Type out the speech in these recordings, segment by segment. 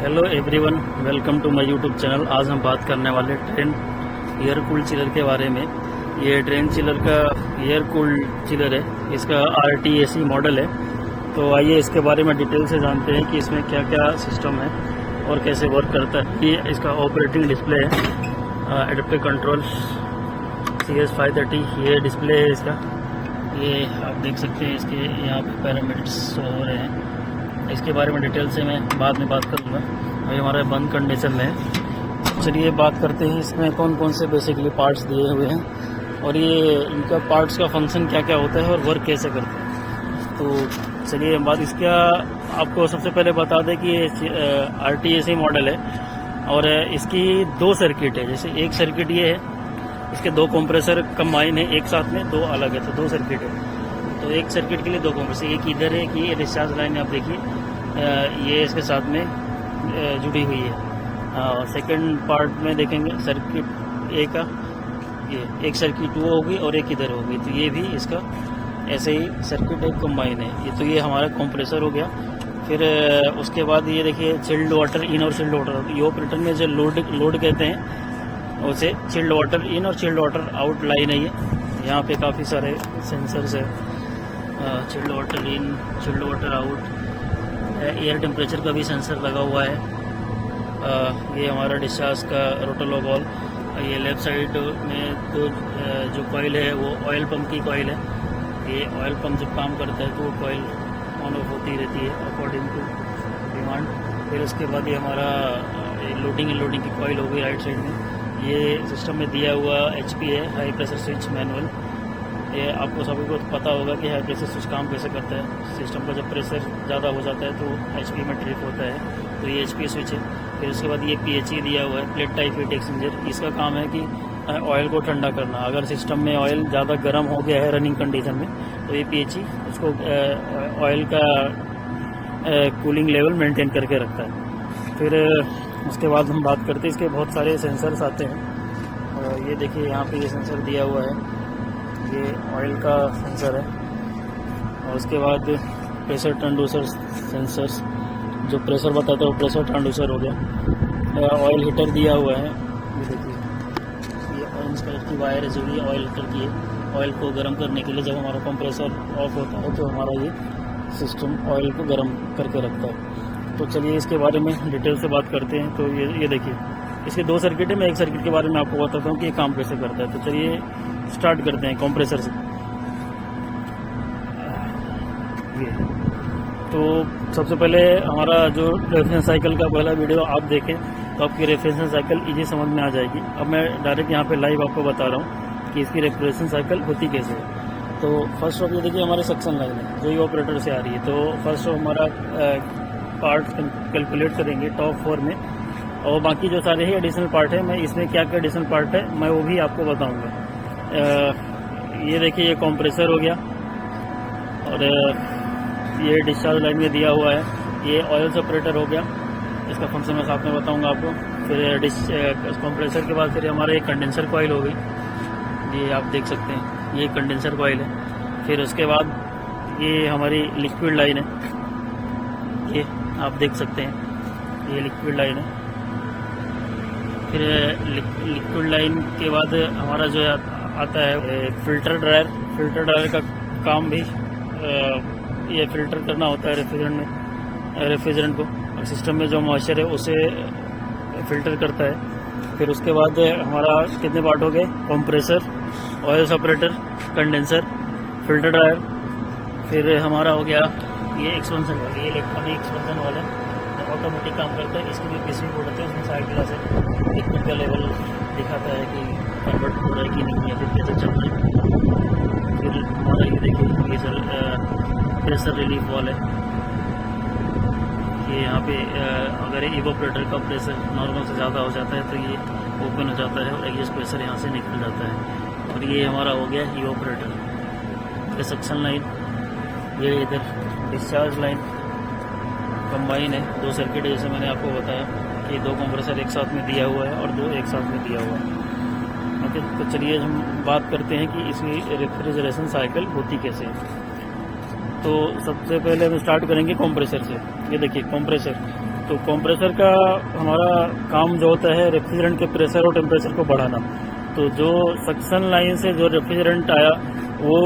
Hello everyone, welcome to my YouTube channel. आज हम बात करने वाले ट्रेन एयर कूल्ड चिलर के बारे में। ये ट्रेन चिलर का एयर कूल्ड चिलर है, इसका RTAC मॉडल है। तो आइए इसके बारे में डिटेल से जानते हैं कि इसमें क्या क्या सिस्टम है और कैसे वर्क करता है। ये इसका ऑपरेटिंग डिस्प्ले है, एडेप्टिव कंट्रोल CS530 ये डिस्प्ले है इसका। ये आप देख सकते हैं, इसके यहाँ पे पैरामीटर्स शो हो रहे हैं। इसके बारे में डिटेल से मैं बाद में बात करूँगा। अभी हमारा बंद कंडीशन में है। चलिए बात करते हैं इसमें कौन कौन से बेसिकली पार्ट्स दिए हुए हैं और ये इनका पार्ट्स का फंक्शन क्या क्या होता है और वर्क कैसे करते हैं। तो चलिए बात इसका आपको सबसे पहले बता दें कि ये RTAC मॉडल है और इसकी दो सर्किट है। जैसे एक सर्किट ये है, इसके दो कंप्रेसर कंबाइन है एक साथ में, दो अलग है, तो दो सर्किट है। तो एक सर्किट के लिए दो कंप्रेसर, एक इधर है कि डिस्चार्ज लाइन आप देखिए ये इसके साथ में जुड़ी हुई है। सेकंड पार्ट में देखेंगे सर्किट ए का, ये एक सर्किट वो होगी और एक इधर होगी, तो ये भी इसका ऐसे ही सर्किट एक कंबाइन है। ये तो ये हमारा कंप्रेसर हो गया। फिर उसके बाद ये देखिए चिल्ड वाटर इन और चिल्ड वाटर, ये ऑपरेटर में जो लोड कहते हैं उसे चिल्ड वाटर इन और चिल्ड वाटर आउट लाइन है। ये यहाँ पे काफ़ी सारे सेंसर्स है, chilled water in, chilled water out, air temperature का भी सेंसर लगा हुआ है। ये हमारा डिस्चार्ज का रोटोलॉग ऑल। ये लेफ्ट साइड में तो जो कॉइल है वो ऑयल पंप की कॉइल है। ये ऑयल पंप जब काम करता है तो वो कॉइल ऑन ऑफ होती रहती है अकॉर्डिंग टू डिमांड। फिर उसके बाद ये हमारा लोडिंग अनलोडिंग की कॉइल हो गई राइट साइड में। ये सिस्टम में दिया हुआ HP है, हाई प्रेशर स्विच मैनुअल। ये आपको सभी को पता होगा कि हाई प्रेशर स्विच काम कैसे करता है। सिस्टम का जब प्रेशर ज़्यादा हो जाता है तो HP में ट्रिप होता है, तो ये HP स्विच है। फिर उसके बाद ये PHE दिया हुआ है, प्लेट टाइप हीट एक्सचेंजर। इसका काम है कि ऑयल को ठंडा करना। अगर सिस्टम में ऑयल ज़्यादा गर्म हो गया है रनिंग कंडीशन में, तो ये PHE उसको ऑयल का कूलिंग लेवल मेंटेन करके रखता है। फिर उसके बाद हम बात करते हैं, इसके बहुत सारे सेंसर्स आते हैं। ये देखिए यहाँ पे ये सेंसर दिया हुआ है, ये ऑयल का सेंसर है। और उसके बाद प्रेशर ट्रांसड्यूसर सेंसर्स, जो प्रेशर बताता है वो प्रेशर ट्रांसड्यूसर हो गया। ऑयल हीटर दिया हुआ है, ये देखिए ये ऑरेंज कलर की वायर है जो ये ऑयल हीटर की है। ऑयल को गर्म करने के लिए जब हमारा कंप्रेसर ऑफ होता है तो हमारा ये सिस्टम ऑयल को गर्म करके रखता है। तो चलिए इसके बारे में डिटेल से बात करते हैं। तो ये देखिए इसके दो सर्किट है। मैं एक सर्किट के बारे में आपको बताता हूँ कि ये काम कैसे करता है। तो चलिए स्टार्ट करते हैं कंप्रेसर से। ये तो सबसे पहले हमारा जो रेफरेंस साइकिल का पहला वीडियो आप देखें तो आपकी रेफरेंस साइकिल इजी समझ में आ जाएगी। अब मैं डायरेक्ट यहाँ पे लाइव आपको बता रहा हूँ कि इसकी रेफरेंस साइकिल होती कैसे है। तो फर्स्ट ऑफ ये देखिए हमारे सक्शन लाइन है जो ये ऑपरेटर से आ रही है। तो फर्स्ट ऑफ हमारा पार्ट कैलकुलेट करेंगे टॉप 4 में, और बाकी जो सारे ही एडिशनल पार्ट है, मैं इसमें क्या क्या एडिशनल पार्ट है मैं वो भी आपको बताऊँगा। ये देखिए ये कंप्रेसर हो गया और ये डिस्चार्ज लाइन में दिया हुआ है। ये ऑयल सेपरेटर हो गया, इसका फंक्शन मैं साथ में बताऊंगा आपको। फिर कंप्रेसर के बाद फिर हमारे कंडेंसर कॉइल हो गई, ये आप देख सकते हैं ये कंडेंसर कॉइल है। फिर उसके बाद ये हमारी लिक्विड लाइन है, ये आप देख सकते हैं ये लिक्विड लाइन है। फिर लिक्विड लाइन के बाद हमारा जो आता है फिल्टर ड्रायर। फिल्टर ड्रायर का काम भी ये फिल्टर करना होता है रेफ्रिजरेंट को, और सिस्टम में जो मॉइस्चर है उसे फिल्टर करता है। फिर उसके बाद हमारा कितने पार्ट हो गए, compressor, oil separator, condenser, filter dryer. फिर हमारा हो गया ये एक्सपेंशन वाला, ये इलेक्ट्रॉनिक एक्सपेंशन वाला ऑटोमेटिक काम करता है। इसकी भी PCB बोर्ड होता है, उसमें साइड ग्लास है, लिक्विड का लेवल दिखाता है कि कन्वर्ट हो रहा है कि नहीं है, फिर कैसे चल रहा है। फिर हमारा ये देखिए ये सर प्रेशर रिलीफ वॉल है। ये यहाँ पे अगर इवोपरेटर का प्रेशर नॉर्मल से ज़्यादा हो जाता है तो ये ओपन हो जाता है और एग्जॉस्ट प्रेशर यहाँ से निकल जाता है। और ये हमारा हो गया इवोपरेटर। ये सक्शन लाइन, ये इधर डिस्चार्ज लाइन कंबाइन है, दो सर्किट है जैसे मैंने आपको बताया कि दो कंप्रेसर एक साथ में दिया हुआ है और दो एक साथ में दिया हुआ है। ओके, तो चलिए हम बात करते हैं कि इसकी रेफ्रिजरेशन साइकिल होती कैसे है। तो सबसे पहले हम स्टार्ट करेंगे कंप्रेसर से। ये देखिए कंप्रेसर, तो कंप्रेसर का हमारा काम जो होता है रेफ्रिजरेंट के प्रेशर और टेम्परेचर को बढ़ाना। तो जो सक्शन लाइन से जो रेफ्रिजरेंट आया वो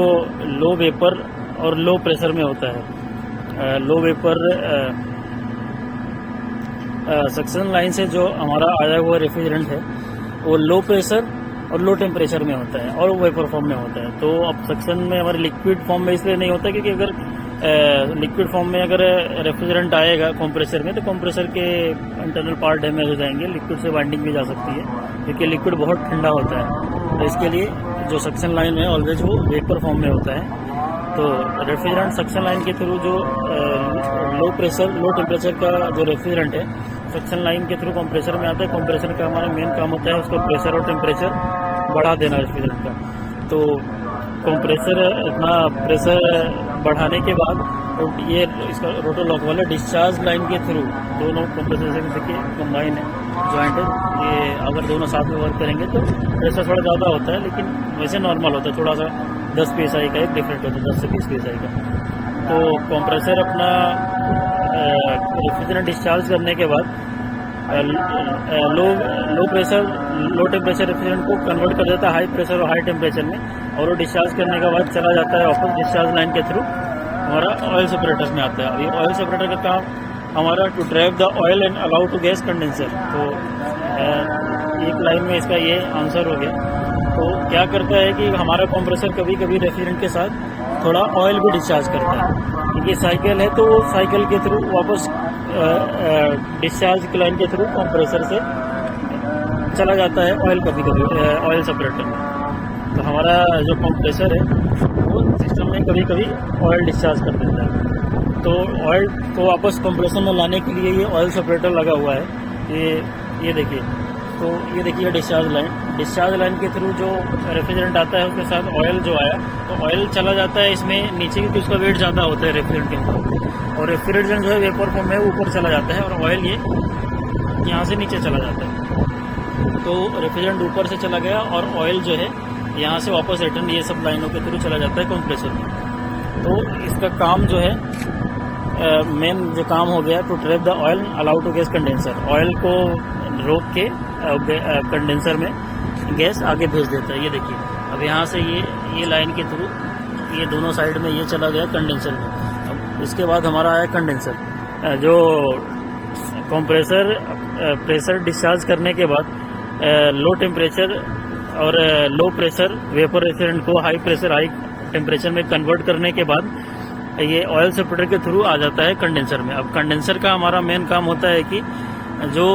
लो वेपर और लो प्रेशर में होता है। लो वेपर सक्शन लाइन से जो हमारा आया हुआ रेफ्रिजरेंट है वो लो प्रेशर और लो टेम्परेचर में होता है और वेपर फॉर्म में होता है। तो अब सक्शन में हमारे लिक्विड फॉर्म में इसलिए नहीं होता क्योंकि अगर लिक्विड फॉर्म में अगर रेफ्रिजरेंट आएगा कंप्रेसर में तो कंप्रेसर के इंटरनल पार्ट डैमेज हो जाएंगे, लिक्विड से बाइंडिंग भी जा सकती है क्योंकि लिक्विड बहुत ठंडा होता है। तो इसके लिए जो सक्शन लाइन है ऑलवेज वो वेपर फॉर्म में होता है। तो रेफ्रिजरेंट सक्शन लाइन के थ्रू जो लो प्रेशर लो टेम्परेचर का जो रेफ्रिजरेंट है सक्शन लाइन के थ्रू कंप्रेसर में आता है। कंप्रेसर का हमारा मेन काम होता है उसका प्रेशर और टेम्परेचर बढ़ा देना रेफ्रिजरेंट का। तो कंप्रेसर अपना प्रेशर बढ़ाने के बाद ये इसका रोटर लॉक वाला डिस्चार्ज लाइन के थ्रू दोनों कंप्रेसर से देखिए कंबाइन है, जॉइंट है। ये अगर दोनों साथ में वर्क करेंगे तो प्रेशर थोड़ा ज़्यादा होता है, लेकिन वैसे नॉर्मल होता है। थोड़ा सा 10 psi का एक डिफरेंट होता है, 10 से 20 psi का। तो कंप्रेसर अपना रेफ्रिजरेंट डिस्चार्ज करने के बाद low pressure low temperature refrigerant को कन्वर्ट कर देता है हाई प्रेशर और हाई टेम्परेचर में, और वो डिस्चार्ज करने के बाद चला जाता है वापस डिस्चार्ज लाइन के थ्रू हमारा ऑयल सेपरेटर में आता है। अभी ऑयल सेपरेटर का काम हमारा to drive the oil and allow to gas condenser. तो एक लाइन में इसका ये आंसर हो गया। तो क्या करता है कि हमारा कंप्रेसर कभी कभी रेफ्रिजरेंट के साथ थोड़ा ऑयल भी डिस्चार्ज करता है, क्योंकि साइकिल है तो वो साइकिल के थ्रू वापस डिस्चार्ज लाइन के थ्रू कंप्रेसर से चला जाता है ऑयल, कभी कभी ऑयल सेपरेटर में। तो हमारा जो कंप्रेसर है वो सिस्टम में कभी कभी ऑयल डिस्चार्ज कर देता है। तो ऑयल को वापस कंप्रेसर में लाने के लिए ये ऑयल सेपरेटर लगा हुआ है। ये देखिए, तो ये देखिए डिस्चार्ज लाइन के थ्रू जो रेफ्रिजरेंट आता है उसके साथ ऑयल जो आया तो ऑयल चला जाता है इसमें नीचे, क्योंकि उसका वेट ज़्यादा होता है रेफ्रिजरेंट के ऊपर, और रेफ्रिजरेंट जो है वेपर फॉर्म में ऊपर चला जाता है और ऑयल ये यहाँ से नीचे चला जाता है। तो रेफ्रिजरेंट ऊपर से चला गया और ऑयल जो है यहाँ से वापस रिटर्न ये सब लाइनों के थ्रू चला जाता है कंप्रेसर में। तो इसका काम जो है मेन जो काम हो गया to trap the oil allow to gas condenser. Oil को रोक के कंडेंसर में गैस आगे भेज देता है। ये देखिए, अब यहाँ से ये लाइन के थ्रू ये दोनों साइड में ये चला गया कंडेंसर में। अब इसके बाद हमारा आया कंडेंसर। जो कंप्रेसर प्रेशर डिस्चार्ज करने के बाद लो टेम्परेचर और लो प्रेशर वेपर रेफ्रिजरेंट को हाई प्रेशर हाई टेम्परेचर में कन्वर्ट करने के बाद ये ऑयल सेपरेटर के थ्रू आ जाता है कंडेंसर में। अब कंडेंसर का हमारा मेन काम होता है कि जो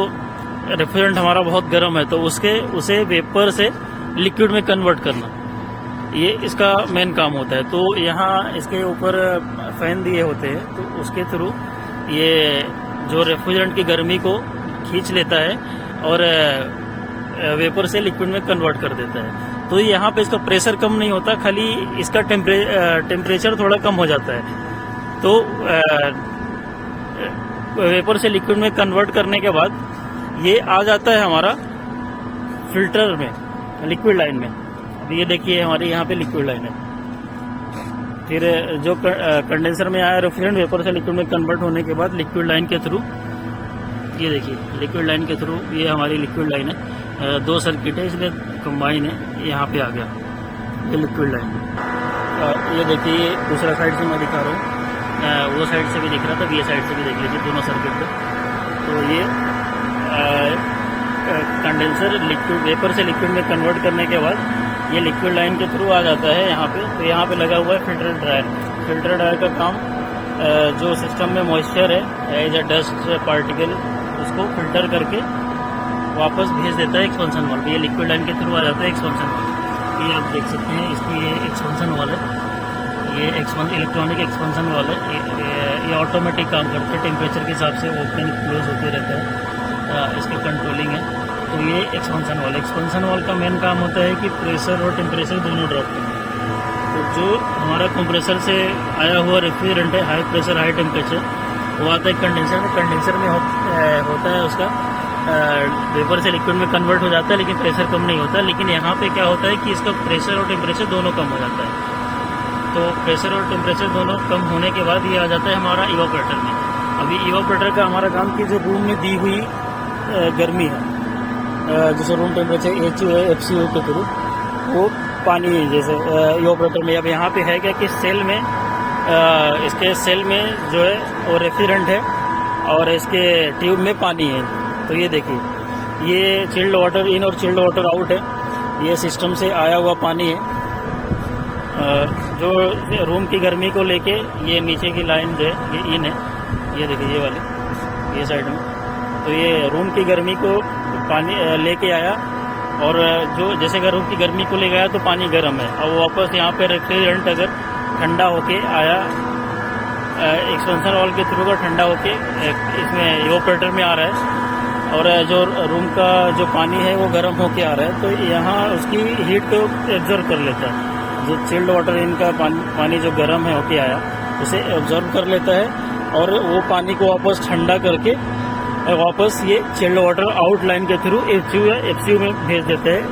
रेफ्रिजरेंट हमारा बहुत गर्म है तो उसे वेपर से लिक्विड में कन्वर्ट करना, ये इसका मेन काम होता है। तो यहाँ इसके ऊपर फैन दिए होते हैं, तो उसके थ्रू ये जो रेफ्रिजरेंट की गर्मी को खींच लेता है और वेपर से लिक्विड में कन्वर्ट कर देता है। तो यहाँ पे इसका प्रेशर कम नहीं होता, खाली इसका टेम्परेचर थोड़ा कम हो जाता है। तो वेपर से लिक्विड में कन्वर्ट करने के बाद ये आ जाता है हमारा फिल्टर में, लिक्विड लाइन में। अब ये देखिए हमारी यहाँ पे लिक्विड लाइन है। फिर जो कंडेंसर में आया रेफ्रिजरेंट वेपर से लिक्विड में कन्वर्ट होने के बाद लिक्विड लाइन के थ्रू, ये देखिए लिक्विड लाइन के थ्रू ये हमारी लिक्विड लाइन है। 2 सर्किट है इसलिए कंबाइन है, यहाँ पे आ गया ये लिक्विड लाइन। ये देखिए दूसरा साइड से मैं दिखा रहा हूँ, वो साइड से भी दिख रहा था, ये साइड से भी देख लीजिए दोनों सर्किट पे। तो ये कंडेंसर लिक्विड वेपर से लिक्विड में कन्वर्ट करने के बाद ये लिक्विड लाइन के थ्रू आ जाता है यहाँ पे। तो यहाँ पे लगा हुआ है फिल्टर ड्रायर। फिल्टर ड्रायर का काम जो सिस्टम में मॉइस्चर है एज अ डस्ट पार्टिकल उसको फिल्टर करके वापस भेज देता है एक्सपेंशन वाल्व। ये लिक्विड लाइन के थ्रू आ जाता है एक्सपेंशन वाल्व। ये आप देख सकते हैं, इसकी ये एक्सपेंशन वाल्व है, ये इलेक्ट्रॉनिक एक्सपेंशन वाल्व है। ये ऑटोमेटिक काम करता है, टेम्परेचर के हिसाब से ओपन क्लोज होते रहता है, इसकी कंट्रोलिंग है। तो ये एक्सपेंशन वाल्व का मेन काम होता है कि प्रेशर और टेम्परेचर दोनों ड्रॉप करना। तो जो हमारा कंप्रेसर से आया हुआ रेफ्रिजरेंट है हाई प्रेशर हाई टेम्परेचर, वो आता है कंडेंसर में। कंडेंसर में होता है उसका वेपर से लिक्विड में कन्वर्ट हो जाता है, लेकिन प्रेशर कम नहीं होता। लेकिन यहाँ पे क्या होता है कि इसका प्रेशर और टेम्परेचर दोनों कम हो जाता है। तो प्रेशर और टेम्परेचर दोनों कम होने के बाद ये आ जाता है हमारा इवापोरेटर में। अभी इवापोरेटर का हमारा काम कि जो रूम में दी हुई गर्मी है, जैसे रूम टेम्परेचर HU है FCU के थ्रू वो पानी जैसे इवापोरेटर में। अब यहाँ पे है क्या कि सेल में इसके सेल में जो है वो रेफ्रिजरेंट है और इसके ट्यूब में पानी है। तो ये देखिए, ये चिल्ड वाटर इन और चिल्ड वाटर आउट है। ये सिस्टम से आया हुआ पानी है जो रूम की गर्मी को लेके ये नीचे की लाइन जो है ये इन है, ये देखिए ये वाले ये साइड में। तो ये रूम की गर्मी को पानी लेके आया और जो जैसे अगर रूम की गर्मी को लेके आया तो पानी गर्म है, अब वापस यहाँ पे रेफ्रिजरेंट अगर ठंडा होके आया एक्सपेंशन वॉल के थ्रू का ठंडा होके इसमें इवापोरेटर में आ रहा है और जो रूम का जो पानी है वो गर्म होके आ रहा है। तो यहाँ उसकी हीट को एब्जॉर्व कर लेता है। जो चिल्ड वाटर इनका पानी जो गर्म है होके आया उसे एब्जॉर्व कर लेता है और वो पानी को वापस ठंडा करके वापस ये चिल्ड वाटर आउट लाइन के थ्रू HU या FCU में भेज देते हैं।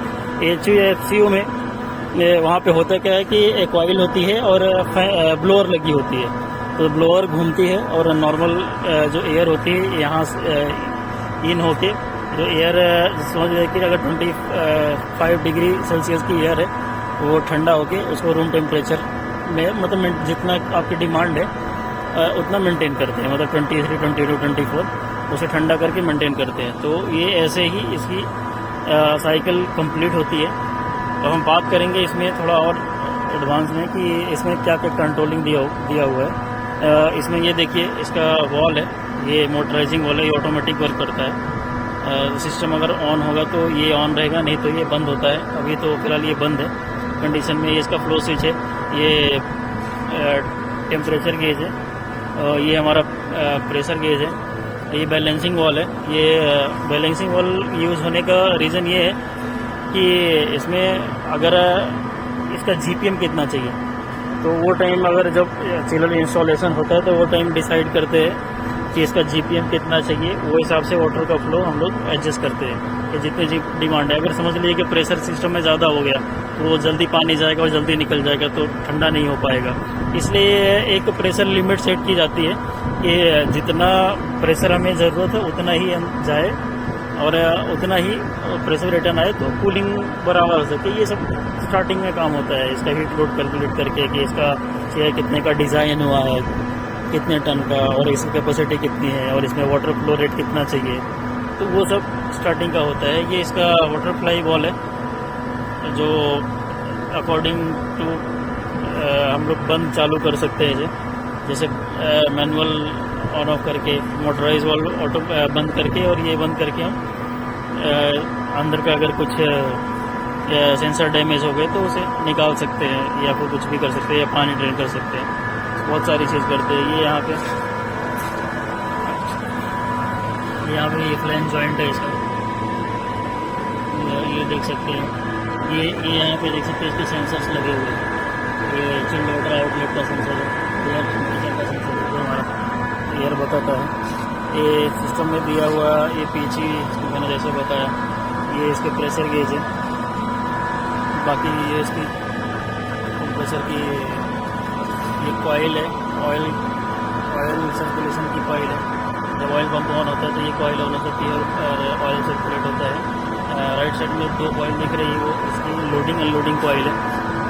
HU या FCU में वहाँ पे होता क्या है कि एक ऑयल होती है और ब्लोअर लगी होती है। तो ब्लोअर घूमती है और नॉर्मल जो एयर होती है यहाँ इन होके जो एयर समझ लीजिए कि अगर 25 डिग्री सेल्सियस की एयर है वो ठंडा होके उसको रूम टेम्परेचर में मतलब जितना आपकी डिमांड है उतना मेंटेन करते हैं, मतलब 23, 22, 24 उसे ठंडा करके मेंटेन करते हैं। तो ये ऐसे ही इसकी साइकिल कंप्लीट होती है। तो हम बात करेंगे इसमें थोड़ा और एडवांस में कि इसमें क्या क्या कंट्रोलिंग दिया हुआ है। इसमें ये देखिए इसका वॉल है, ये मोटराइजिंग वॉल है, ये ऑटोमेटिक वर्क करता है। सिस्टम अगर ऑन होगा तो ये ऑन रहेगा, नहीं तो ये बंद होता है। अभी तो फिलहाल ये बंद है कंडीशन में। ये इसका फ्लो स्विच है, ये टेम्परेचर गेज है, ये हमारा प्रेशर गेज है, ये बैलेंसिंग वॉल है। ये बैलेंसिंग वॉल यूज़ होने का रीज़न ये है कि इसमें अगर इसका GPM कितना चाहिए तो वो टाइम अगर जब चिलर इंस्टॉलेशन होता है तो वो टाइम डिसाइड करते हैं कि इसका GPM कितना चाहिए। वो हिसाब से वाटर का फ्लो हम लोग एडजस्ट करते हैं कि जितनी डिमांड है। अगर समझ लीजिए कि प्रेशर सिस्टम में ज़्यादा हो गया तो वो जल्दी पानी जाएगा और जल्दी निकल जाएगा तो ठंडा नहीं हो पाएगा। इसलिए एक प्रेशर लिमिट सेट की जाती है कि जितना प्रेशर हमें ज़रूरत है उतना ही हम जाए और उतना ही प्रेशर रिटर्न आए तो कूलिंग बराबर हो सके। ये सब स्टार्टिंग में काम होता है, इसका हीट लोड कैलकुलेट करके कि इसका चेयर कितने का डिज़ाइन हुआ है, कितने टन का, और इसकी कैपेसिटी कितनी है और इसमें वाटर फ्लो रेट कितना चाहिए, तो वो सब स्टार्टिंग का होता है। ये इसका वाटर फ्लाई वॉल है जो अकॉर्डिंग टू हम लोग बंद चालू कर सकते हैं। जैसे मैनुअल ऑन ऑफ करके मोटराइज वॉल ऑटो बंद करके और ये बंद करके हम अंदर का अगर कुछ सेंसर डैमेज हो गए तो उसे निकाल सकते हैं या फिर कुछ भी कर सकते हैं या पानी ड्रेन कर सकते हैं। बहुत सारी चीज़ करते हैं। ये यहाँ पे ये फ्लैंज जॉइंट है इसका, ये देख सकते हैं। ये यहाँ पे देख सकते हैं इसके सेंसर्स लगे हुए हैं। ये चिल्ड वाटर आउटलेट का सेंसर है, एयर टेम्परेचर का सेंसर है जो हमारा एयर बताता है। ये सिस्टम में दिया हुआ ये पीछे मैंने जैसे बताया, ये इसके प्रेशर गेज है। बाकी ये इसकी कंप्रेसर की ये कॉइल है, ऑयल सर्कुलेशन की कॉइल है। जब ऑयल पंप ऑन होता है तो ये कॉइल ऑन होती है और ऑयल सर्कुलेट होता है। राइट साइड में 2 कॉइल दिख रही है, वो इसकी लोडिंग अनलोडिंग कॉइल है।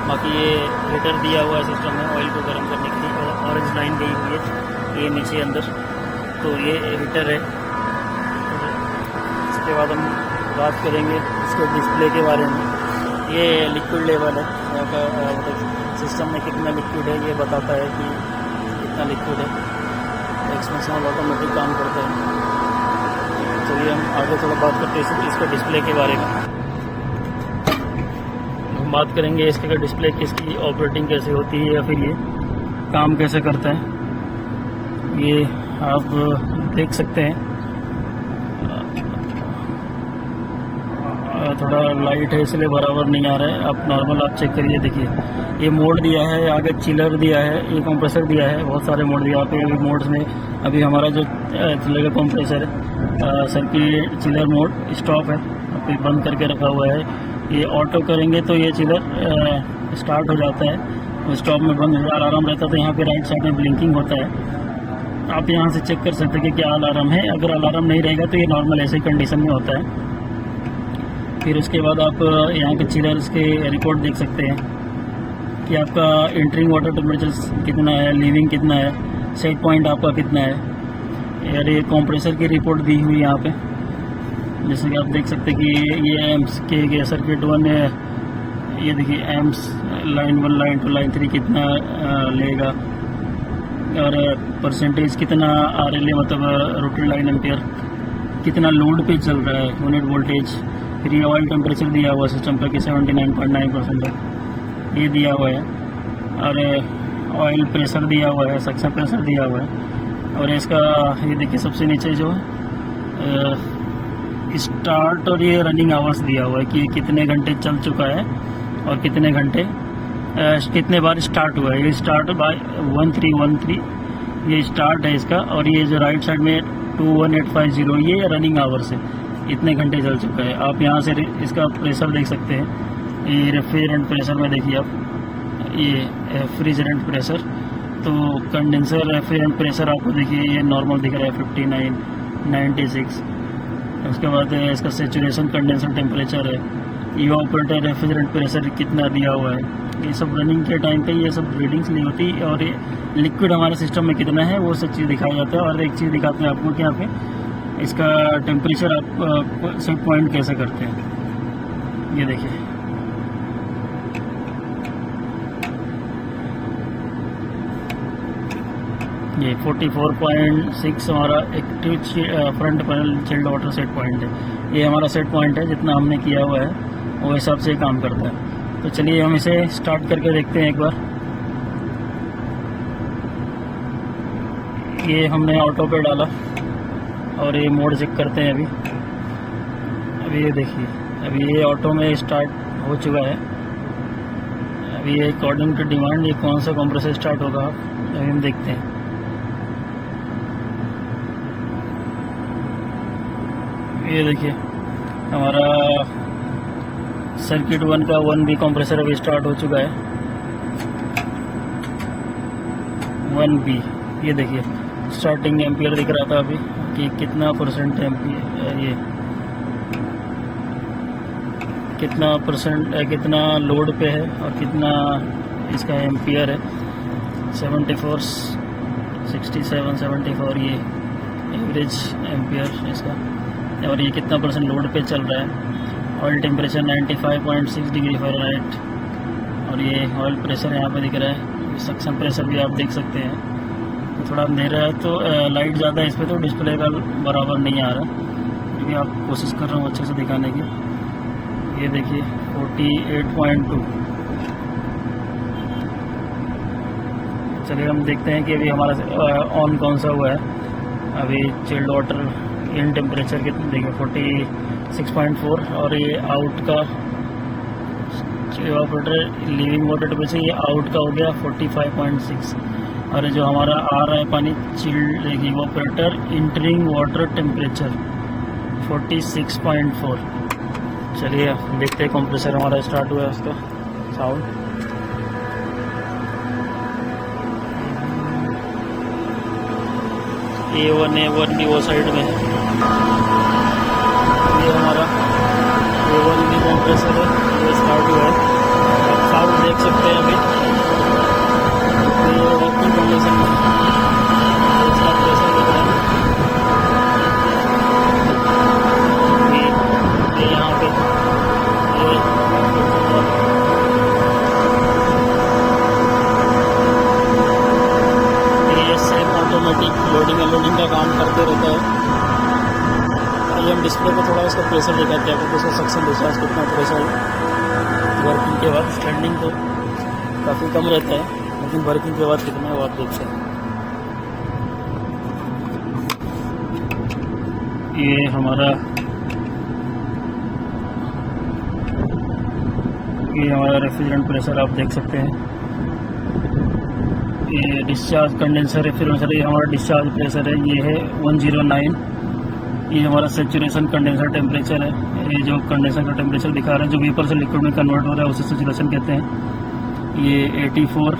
बाकी ये हीटर दिया हुआ है सिस्टम में ऑयल को गर्म करने के लिए, और ऑरेंज लाइन गई हुई है ये नीचे अंदर, तो ये हीटर है। इसके बाद हम बात करेंगे इसके डिस्प्ले के बारे में। ये लिक्विड लेवल है, यहाँ का मतलब सिस्टम में कितना लिक्विड है ये बताता है कि कितना लिक्विड है। एक्सपेंशन ऑटोमेटिक काम करता है। तो ये हम आगे थोड़ा बात करते हैं इसके डिस्प्ले के बारे में। हम बात करेंगे इसके डिस्प्ले की, इसकी ऑपरेटिंग कैसे होती है या फिर ये काम कैसे करता है। ये आप देख सकते हैं, थोड़ा लाइट है इसलिए बराबर नहीं आ रहा है। आप नॉर्मल आप चेक करिए, देखिए ये मोड दिया है, आगे चिलर दिया है, ये कंप्रेसर दिया है, बहुत सारे मोड दिया पे। अभी मोड्स में अभी हमारा जो चिलर का कंप्रेसर है सर्किट चिलर मोड स्टॉप है, अभी बंद करके रखा हुआ है। ये ऑटो करेंगे तो ये चिलर स्टार्ट हो जाता है, स्टॉप में बंद हो जाता है, आराम रहता है। तो यहाँ पे राइट साइड में ब्लिंकिंग होता है, आप यहाँ से चेक कर सकते हैं कि क्या अलार्म है। अगर अलार्म नहीं रहेगा तो ये नॉर्मल ऐसे कंडीशन में होता है। फिर उसके बाद आप यहाँ के चिलर्स के रिपोर्ट देख सकते हैं कि आपका एंटरिंग वाटर टेम्परेचर कितना है, लीविंग कितना है, सेट पॉइंट आपका कितना है। और ये कंप्रेसर की रिपोर्ट दी हुई है यहाँ पे, जैसे कि आप देख सकते हैं कि ये एम्स के सर्किट 1 है। ये देखिए एम्स लाइन 1, लाइन 2, लाइन 3 कितना लेगा, और परसेंटेज कितना RLA मतलब रोटेड लाइन एम्पियर कितना लोड पे चल रहा है, यूनिट वोल्टेज। फिर ये ऑयल टेम्परेचर दिया हुआ है सिस्टम का कि 79.9% है, ये दिया हुआ है। और ऑयल प्रेशर दिया हुआ है, सक्शन प्रेशर दिया हुआ है। और इसका ये देखिए सबसे नीचे जो स्टार्ट और ये रनिंग आवर्स दिया हुआ है कि ये कितने घंटे चल चुका है और कितने घंटे कितने बार स्टार्ट हुआ है। ये स्टार्ट बाय 1313 ये स्टार्ट है इसका, और ये जो राइट साइड में 21850 ये रनिंग आवर्स है, इतने घंटे चल चुका है। आप यहाँ से इसका प्रेशर देख सकते हैं। ये रेफ्रिजरेंट प्रेशर में देखिए आप, ये रेफ्रिजरेंट प्रेशर, तो कंडेंसर रेफ्रिजरेंट प्रेशर आपको देखिए ये नॉर्मल दिख रहा है 59, 96। उसके बाद इसका सेचुरेशन कंडेंसर टेम्परेचर है, इवापोरेटर रेफ्रिजरेंट प्रेशर कितना दिया हुआ है। ये सब रनिंग के टाइम पे ये सब रीडिंग्स ली होती है, और ये लिक्विड हमारे सिस्टम में कितना है वो सब चीज़ दिखाया जाता है। और एक चीज़ दिखाते हैं आपको कि यहाँ पे इसका टेम्परेचर आप सेट पॉइंट कैसे करते हैं। ये देखिए ये 44.6 हमारा active front panel chilled water set point है। ये हमारा सेट पॉइंट है, जितना हमने किया हुआ है वो हिसाब से काम करता है। तो चलिए हम इसे स्टार्ट करके देखते हैं एक बार। ये हमने ऑटो पे डाला और ये मोड चेक करते हैं अभी ये देखिए, अभी ये ऑटो में स्टार्ट हो चुका है। अभी ये अकॉर्डिंग टू डिमांड ये कौन सा कंप्रेसर स्टार्ट होगा अभी हम देखते हैं। ये देखिए हमारा सर्किट 1 का 1B कंप्रेसर अभी स्टार्ट हो चुका है। 1B ये देखिए स्टार्टिंग एम्पियर दिख रहा था अभी कि कितना परसेंट एम्पियर, ये कितना परसेंट कितना लोड पे है और कितना इसका एम्पियर है। 74, 67, 74 ये एवरेज एम्पियर इसका, और ये कितना परसेंट लोड पे चल रहा है। ऑयल टेम्परेचर 95.6 डिग्री फ़ारेनहाइट, और ये ऑयल प्रेशर यहाँ पे दिख रहा है। सक्शन प्रेशर भी आप देख सकते हैं। तो थोड़ा अंधेरा है तो लाइट ज़्यादा है इस पर, तो डिस्प्ले का बराबर नहीं आ रहा, क्योंकि आप कोशिश कर रहा हूँ अच्छे से दिखाने की। ये देखिए 48.2। चलिए हम देखते हैं कि अभी हमारा ऑन कौन सा हुआ है। अभी चिल्ड वाटर इन टेम्परेचर कितना देखिए 46.4, और ये आउट का इवापोरेटर लीविंग वाटर टेम्परेचर ये आउट का हो गया 45.6, और जो हमारा आ रहा है पानी chilled evaporator entering water temperature 46.4। चलिए देखते हैं कंप्रेसर हमारा स्टार्ट हुआ है उसका साउंड। A1 A1B वो साइड में है। ये हमारा A1B कंप्रेसर है, ये स्टार्ट हुआ है। आप साउंड देख सकते हैं अभी, ये वर्किंग कंडीशन में इसका प्रेशर दिख रहा है। ये यहाँ पे ये सेम ऑटोमेटिक लोडिंग अनलोडिंग का काम करते रहता है। आइए हम डिस्प्ले पे थोड़ा इसका प्रेशर दिखाते हैं आपको, इसका सक्शन डिस्चार्ज कितना प्रेशर है वर्किंग के बाद। स्टैंडिंग तो काफ़ी कम रहता है, लेकिन वर्किंग के बाद कितना है वो आप देख सकते हैं। ये हमारा रेफ्रिजरेंट प्रेशर आप देख सकते हैं। ये डिस्चार्ज कंडेंसर रेफ्रिजरेटर, ये हमारा डिस्चार्ज प्रेशर है, ये है 109। ये हमारा सेचुरेशन कंडेंसर टेम्परेचर है। ये जो कंडेंसर का टेम्परेचर दिखा रहा है, जो वेपर से लिक्विड में कन्वर्ट हो रहा है, उसे सेचुरेशन कहते हैं। ये 84,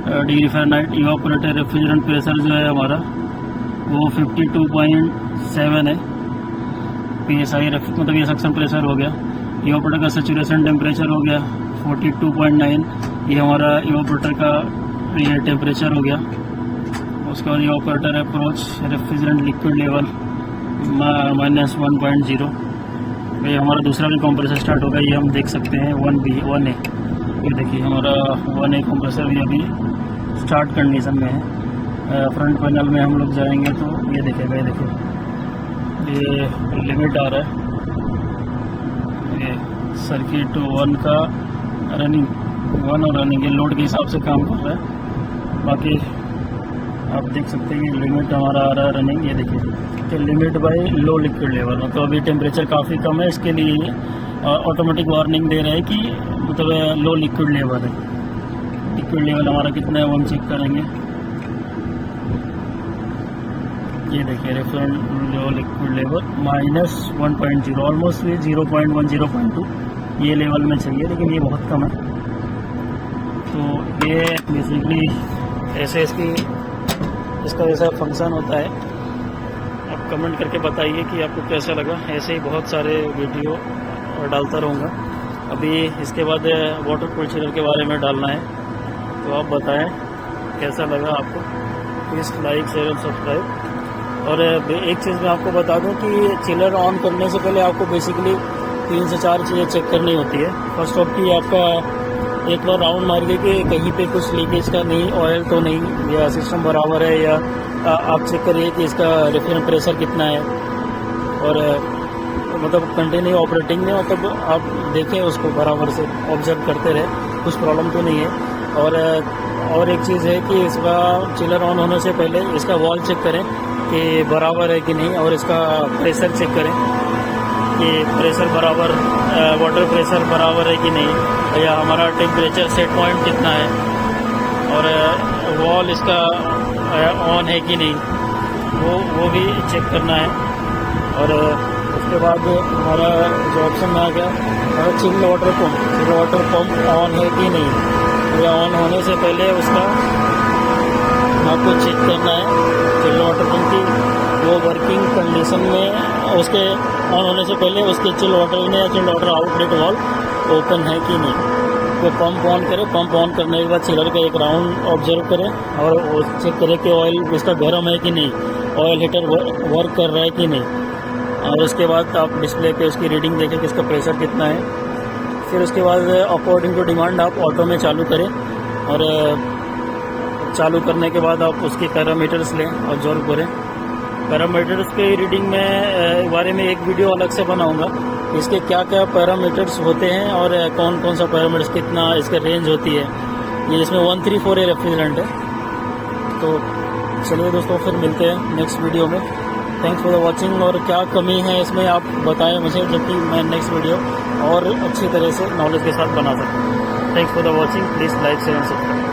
degree Fahrenheit. Evaporator refrigerant pressure जो है हमारा वो 52.7 है PSI, मतलब ये सक्शन प्रेशर हो गया। इवापोरेटर का सैचुरेशन टेम्परेचर हो गया 42.9, ये हमारा इवापोरेटर का ये टेम्परेचर हो गया। उसके बाद evaporator approach refrigerant liquid level -1.0। ये हमारा दूसरा भी कंप्रेसर स्टार्ट होगा, ये हम देख सकते हैं 1A। ये देखिए हमारा 1A कंप्रेसर भी अभी स्टार्ट कंडीशन में है। फ्रंट पैनल में हम लोग जाएंगे तो ये देखिएगा, ये देखिए ये लिमिट आ रहा है, ये सर्किट 1 का रनिंग 1 और रनिंग, ये लोड के हिसाब से काम कर रहा है। बाकी आप देख सकते हैं कि लिमिट हमारा आ रहा है रनिंग, ये देखिए कि limit by low liquid level, मतलब अभी टेम्परेचर काफ़ी कम है, इसके लिए ऑटोमेटिक वार्निंग दे रहा है कि मतलब लो लिक्विड लेवल है। लिक्विड लेवल हमारा कितना है वो हम चेक करेंगे। ये देखिए रेफरेंट लो लिक्विड लेवल -1.0, ऑलमोस्ट ये 0.1 0.2 ये लेवल में चाहिए, लेकिन ये बहुत कम है। तो ये बेसिकली ऐसे इसका ऐसा फंक्शन होता है। आप कमेंट करके बताइए कि आपको कैसा लगा। ऐसे ही बहुत सारे वीडियो डालता रहूँगा। अभी इसके बाद वाटर कूल चिलर के बारे में डालना है, तो आप बताएं कैसा लगा आपको। प्लीज़ लाइक शेयर और सब्सक्राइब। और एक चीज़ मैं आपको बता दूं कि चिलर ऑन करने से पहले आपको बेसिकली 3 से 4 चीज़ें चेक करनी होती है। फर्स्ट ऑफ की आपका एक बार राउंड मार के कि कहीं पे कुछ लीकेज का नहीं, ऑयल तो नहीं, या सिस्टम बराबर है, या आप चेक करिए कि इसका रेफ्रिजरेंट प्रेशर कितना है, और मतलब कंटिन्यू ऑपरेटिंग में, मतलब आप देखें उसको बराबर से, ऑब्जर्व करते रहे, कुछ प्रॉब्लम तो नहीं है। और एक चीज़ है कि इसका चिलर ऑन होने से पहले इसका वॉल चेक करें कि बराबर है कि नहीं, और इसका प्रेशर चेक करें कि प्रेशर बराबर, वाटर प्रेशर बराबर है कि नहीं, या हमारा टेम्परेचर सेट पॉइंट कितना है, और वॉल इसका ऑन है कि नहीं, वो भी चेक करना है। और उसके बाद हमारा जो ऑप्शन में आ गया हमारा चिल्ड वाटर पम्प ऑन है कि नहीं, या ऑन होने से पहले उसका आपको चेक करना है चिल्ड वाटर पंप की वो वर्किंग कंडीशन में, उसके ऑन होने से पहले उसके चिल्ड वाटर में या chilled water outlet valve open है कि नहीं। वो पंप ऑन करें, पंप ऑन करने के बाद चिलर का एक राउंड ऑब्जर्व करें और वो चेक करें कि ऑयल इसका गर्म है कि नहीं, ऑयल हीटर वर्क कर रहा है कि नहीं। और उसके बाद आप डिस्प्ले पे उसकी रीडिंग देखें कि इसका प्रेशर कितना है। फिर उसके बाद अकॉर्डिंग टू डिमांड आप ऑटो में चालू करें, और चालू करने के बाद आप उसके पैरामीटर्स लें और ऑब्जर्व करें। पैरामीटर्स के रीडिंग में बारे में एक वीडियो अलग से बनाऊंगा, इसके क्या क्या पैरामीटर्स होते हैं और कौन कौन सा पैरामीटर्स कितना इसका रेंज होती है। ये इसमें 134A रेफ्रिजरेंट है। तो चलिए दोस्तों, फिर मिलते हैं नेक्स्ट वीडियो में। Thanks for the watching. और क्या कमी है इसमें आप बताएं मुझे, जबकि मैं नेक्स्ट वीडियो और अच्छी तरह से नॉलेज के साथ बना सकूँ। Thanks for the watching. Please like share and subscribe.